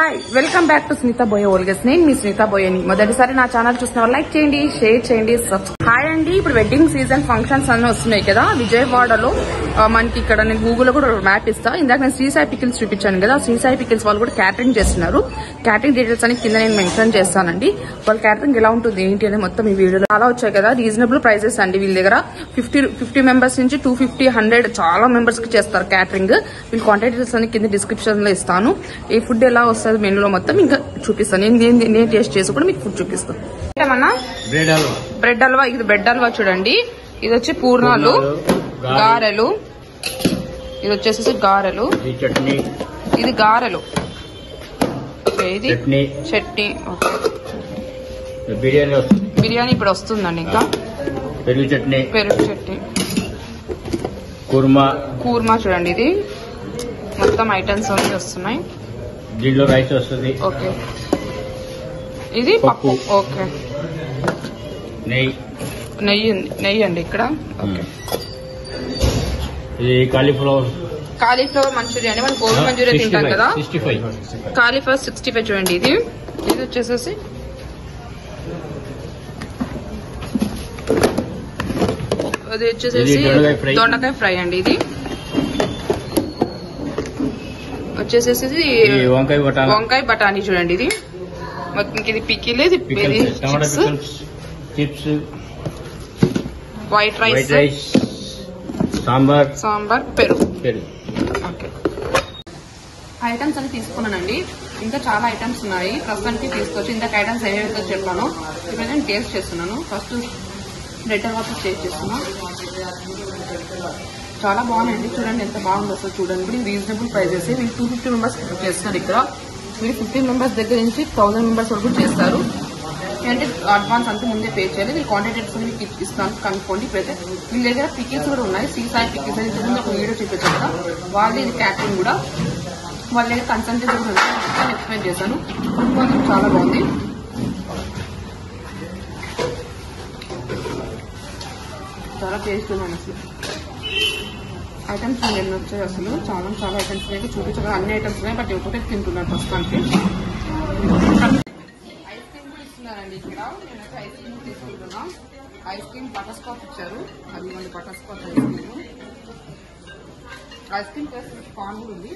Hi welcome back to Sunitha Boya vlogs. నేను మీ సునీత బోయని. మొదటిసారి నా ఛానల్ చూసిన వాళ్ళు లైక్ చేయండి, షేర్ చేయండి, హాయ్ అండి. ఇప్పుడు వెడ్డింగ్ సీజన్ ఫంక్షన్స్ అన్నీ వస్తున్నాయి కదా విజయవాడలో. మనకి ఇక్కడ నేను గూగుల్లో కూడా మ్యాప్ ఇస్తా. ఇందాక నేను శ్రీసాయి పికిల్స్ చూపించాను కదా, శ్రీసాయి పికిల్స్ వాళ్ళు కూడా క్యాటరింగ్ చేస్తున్నారు. క్యాటరింగ్ డీటెయిల్స్ అని కింద నేను మెన్షన్ చేస్తానండి. వాళ్ళ క్యాటరింగ్ ఎలా ఉంటుంది ఏంటి అనేది మొత్తం ఈ వీడియోలో చాలా వచ్చాయి కదా. రీజనబుల్ ప్రైజెస్ అండి వీళ్ళ దగ్గర. 50 మెంబర్స్ నుంచి 250, 100 చాలా మెంబర్స్ కి చేస్తారు క్యాటరింగ్. వీళ్ళ కాంటాక్ట్ డీటెయిల్స్ అని కింద డిస్క్రిప్షన్ లో ఇస్తాను. ఈ ఫుడ్ ఎలా వస్తుంది మెనూలో మొత్తం ఇంకా చూపిస్తాను. నేను టేస్ట్ చేసి కూడా మీకు ఫుడ్ చూపిస్తాను. ఏమన్నా బ్రెడ్ హల్వా. ఇది బ్రెడ్ హల్వా చూడండి. ఇది వచ్చి పూర్ణాలు, గారెలు. ఇది వచ్చేసి గారెలు, ఇది గారెలు, ఇది చట్నీ. బిర్యానీ ఇప్పుడు వస్తుందండి. ఇంకా పెరుగు చట్నీ, కూర్మా చూడండి. ఇది మొత్తం ఐటమ్స్ అన్ని వస్తున్నాయి. దీంట్లో రైస్ వస్తుంది. ఓకే, ఇది పప్పు. ఓకే, నెయ్యి అండి ఇక్కడ. ఓకే, ఇది కాలీఫ్లవర్ మంచూరియా అండి. మనం గోబీ మంచూరియా తింటాం కదా, కాలీఫ్లవర్ 65 చూడండి. ఇది వచ్చేసేసి దొండకాయ ఫ్రై అండి. ఇది వచ్చేసేసి వంకాయ బఠానీ చూడండి. ఇది మొత్తం ఇది పికిల్, ఇది చిప్స్, వైట్ రైస్, సాంబార్, పెరుగు. ఓకే, ఐటమ్స్ అని తీసుకున్నానండి. ఇంకా చాలా ఐటమ్స్ ఉన్నాయి ప్రస్తుతానికి తీసుకొచ్చి. ఇంతకు ఐటమ్స్ ఏవైతే చెప్పానో ఇప్పుడు నేను టేస్ట్ చేస్తున్నాను. ఫస్ట్ బ్రెడ్ హల్వా టేస్ట్ చేస్తున్నా. చాలా బాగున్నాయండి. చూడండి ఎంత బాగుంది అసలు. చూడండి ఇప్పుడు రీజనబుల్ ప్రైజెస్. వీళ్ళు 250 మెంబర్స్ చేస్తున్నారు ఇక్కడ. మీరు 15 మెంబర్స్ దగ్గర నుంచి 1000 మెంబర్స్ వరకు చేస్తారు. అంటే అడ్వాన్స్ అంతా ముందే పే చేయాలి. వీళ్ళు కాంటాక్ట్ మీకు ఇస్తాను, కనుక్కోండి. ఇప్పుడైతే వీళ్ళ దగ్గర పికిల్స్ కూడా ఉన్నాయి. శ్రీసాయి పికిల్స్ అని చూడండి, ఒక వీడియో చూపించాను కదా, వాళ్ళు ఇది క్యాటరింగ్ కూడా వాళ్ళ దగ్గర కన్సల్టెన్సీ కూడా ఎక్స్ప్లెయిన్ చేశాను. మాత్రం చాలా బాగుంది. చాలా టేస్ట్ ఉన్నాను అసలు. ఐటమ్స్ ఎన్ని వచ్చాయి అసలు. చాలా ఐటమ్స్ ఉన్నాయి. చూపించగా అన్ని ఐటమ్స్ ఉన్నాయి, బట్ ఒకటే తింటున్నాను ప్రస్తుతానికి. ఐస్ క్రీమ్ కూడా ఇస్తున్నారండి ఇక్కడ. నేనైతే ఐస్ క్రీమ్ తీసుకుంటున్నా. ఐస్ క్రీమ్ బటర్ స్కాచ్ ఇచ్చారు. అది మన butter scotch ice cream. Ice cream taste corn కూడా ఉంది.